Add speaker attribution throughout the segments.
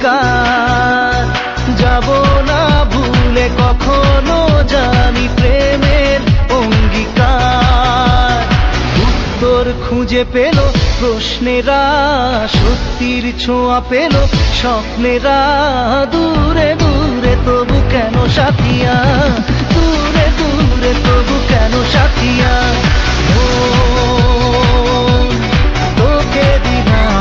Speaker 1: অঙ্গীকার, যাব না ভুলে কখনো জানি প্রেমের অঙ্গীকার। উত্তর খুঁজে পেল প্রশ্নেরা, সত্যির ছোঁয়া পেল স্বপ্নেরা। দূরে দূরে তবু কেন সাথিয়া, দূরে দূরে তবু কেন সাথিয়া। ও তোকে দিলাম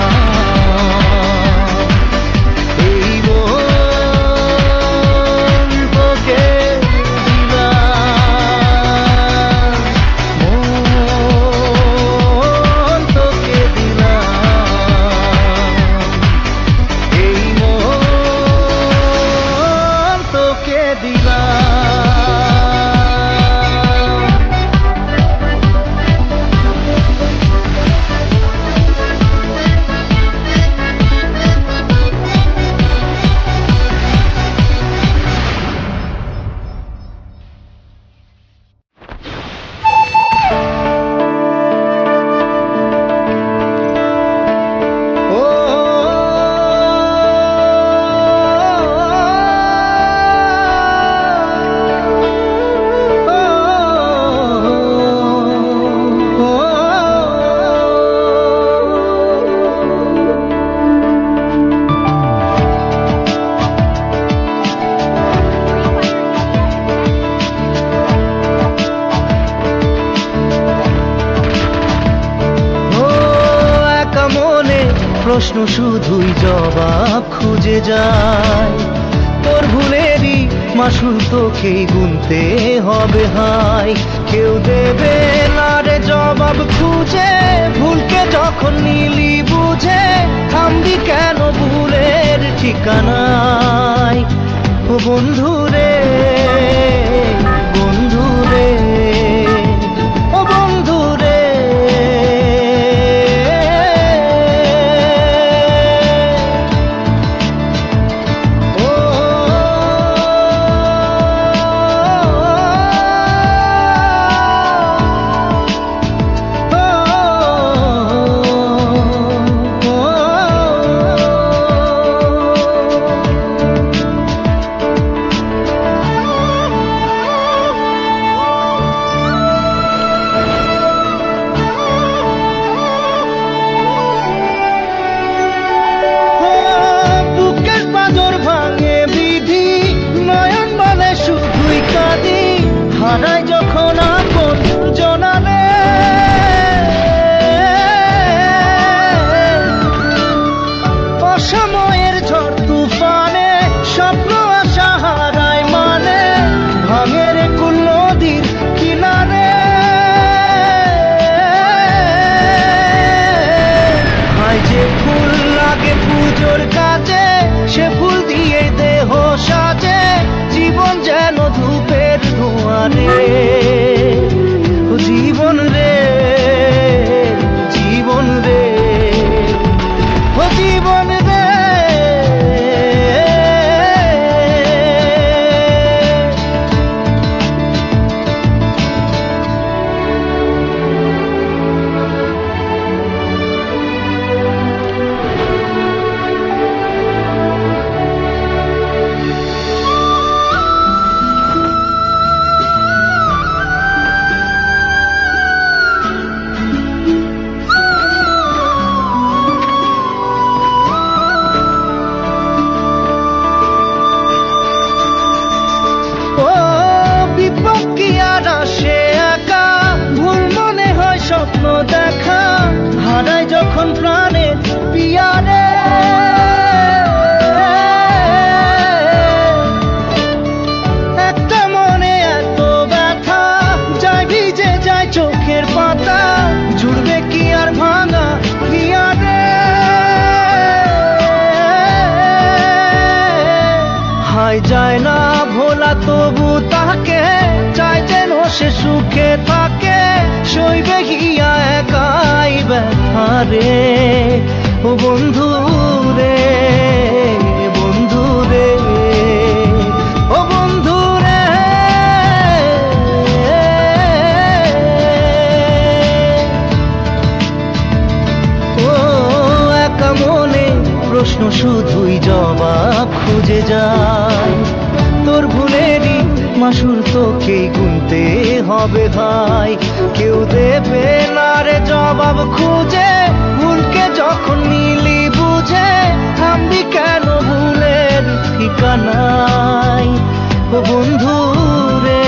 Speaker 1: এই মন, তোকে দিলাম মন, তোকে দিলাম এই মন, তোকে দিলাম। প্রশ্ন শুধুই জবাব খুঁজে যায়, তোর ভুলেরই মাসুল তোকেই গুনতে হবে হায়। কেউ দেবে না রে জবাব খুঁজে, ভুলকে যখন নিলি বুঝে থামবি কেন ভুলের ঠিকানায়। ও বন্ধু রে, বন্ধু রে, ও বন্ধু রে। হারাই যখন আপন জনালে, অসময়ের ঝড় তুফানে স্বপ্ন আশা হারায় মানে, ভাঙের কুল নদীর কিনারে। হায় যে ফুল লাগে পুজোর কাজে, সে ফুল দিয়ে দেহ সাজে, জীবন যেন ধূপের ধোঁয়া রে। ও জীবন রে, জীবন রে, ও জীবন রে। স্বপ্ন দেখা হারাই যখন প্রাণের পিয়ারে, একটা মনে এত ব্যথা যায় ভিজে যায় চোখের পাতা, জুড়বে কি আর ভাঙা পিয়ারে। হায় যায় না ভোলা তবু তাকে চাই যেন সে সুখে থাকে, সইবে গিয়া একাই ব্যথা রে। ও বন্ধু রে, বন্ধু রে, ও বন্ধু রে। ও একা মনে প্রশ্ন শুধুই জবাব খুঁজে যায়। তোর ভুলেরই মাসুর তোকেই গুনতে হবে ভাই, কেউ দেবে না রে জবাব খুঁজে। ভুলকে যখন নিলি বুঝে, থামবি কেন ভুলের ঠিকানায়? ও বন্ধু রে,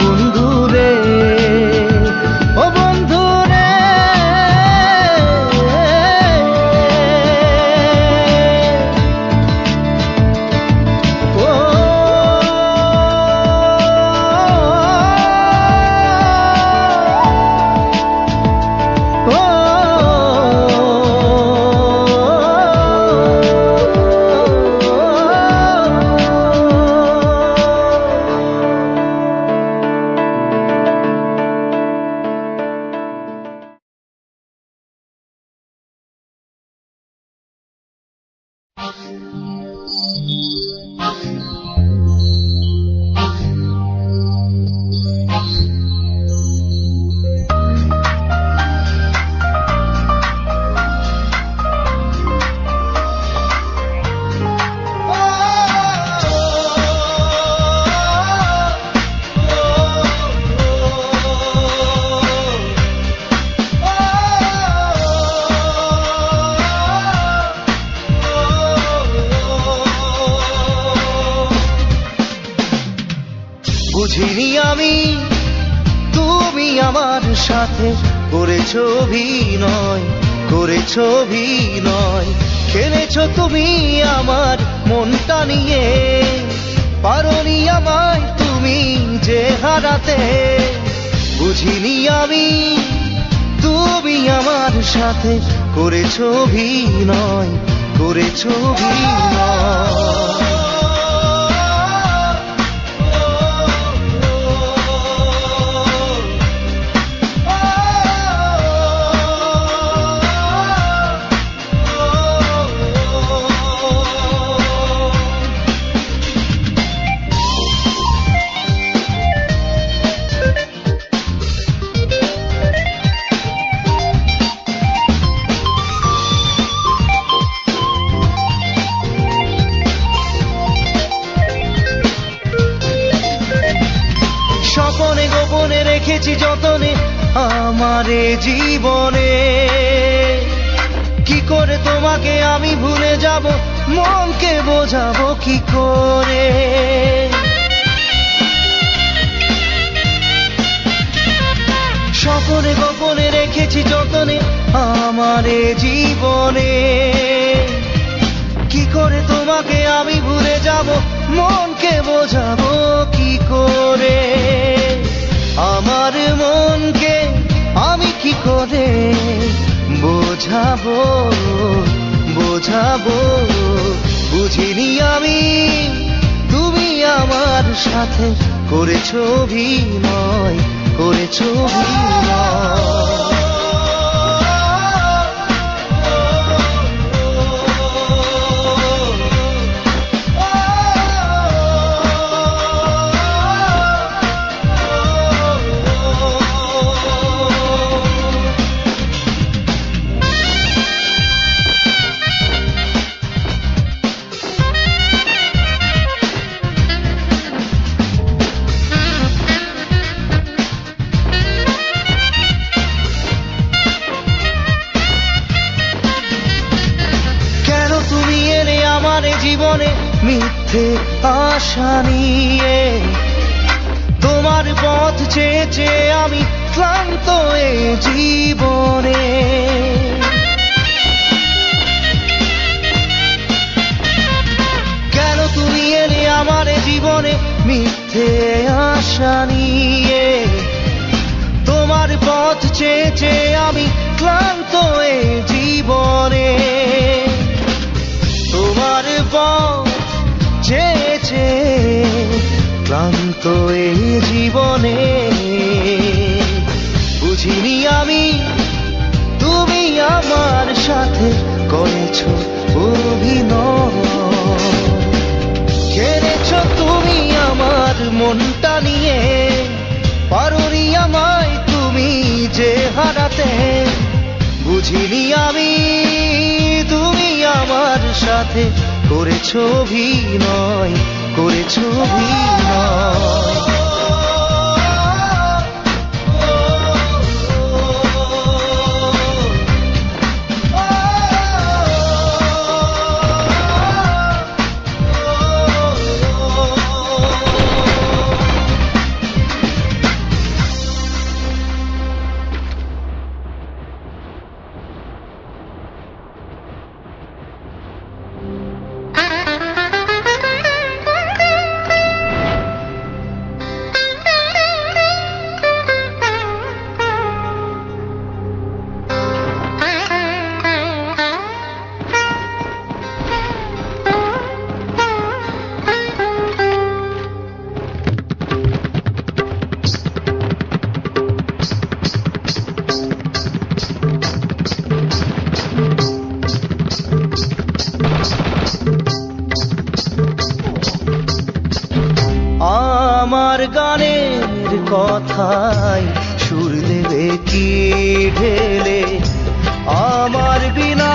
Speaker 1: বন্ধু রে, ও বন্ধু রে। বুঝিনি আমি তুমি আমার সাথে করেছো অভিনয়, করেছো অভিনয়। খেলেছো তুমি আমার মনটা নিয়ে, পারোনি আমায় তুমি যে হারাতে। বুঝিনি আমি তুমি আমার সাথে করেছো অভিনয়, করেছো অভিনয়। স্বপনে গোপনে রেখেছি যতনে আমারে জীবনে, কি করে তোমাকে আমি ভুলে যাব, মনকে বোঝাবো কি করে? স্বপনে গোপনে রেখেছি যতনে আমারে জীবনে, কি করে তোমাকে আমি ভুলে যাব, মনকে বোঝাবো কি করে? আমার মনকে আমি কি করে বোঝাবো, বোঝাবো? বুঝিনি আমি তুমি আমার সাথে করেছো অভিনয়, করেছো অভিনয়। জীবনে মিথ্যে আশা নিয়ে, তোমার পথ চেয়ে চেয়ে আমি ক্লান্ত এ জীবনে। কেন তুমি এলে আমার জীবনে মিথ্যে আশা নিয়ে, তোমার পথ চেয়ে চেয়ে আমি ক্লান্ত এ জীবনে। তোমার পথ চেয়ে চেয়ে ক্লান্ত এই জীবনে। বুঝিনি আমি তুমি আমার সাথে করেছো অভিনয়, খেলেছো তুমি আমার মনটা নিয়ে, পারোনি আমায় তুমি যে হারাতে। বুঝিনি আমি তুমি আমার সাথে করেছো অভিনয়, করেছো অভিনয়। আমার গানের কথায় সুর দেবে কি ঢেলে, আমার বিনা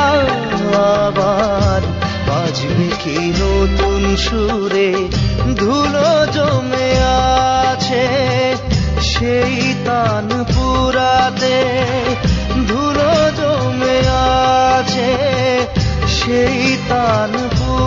Speaker 1: আবার বাজবে কি নতুন সুরে। ধুলো জমে আছে সেই তান পুরাতে, ধুলো জমে আছে সেই তান পুরা।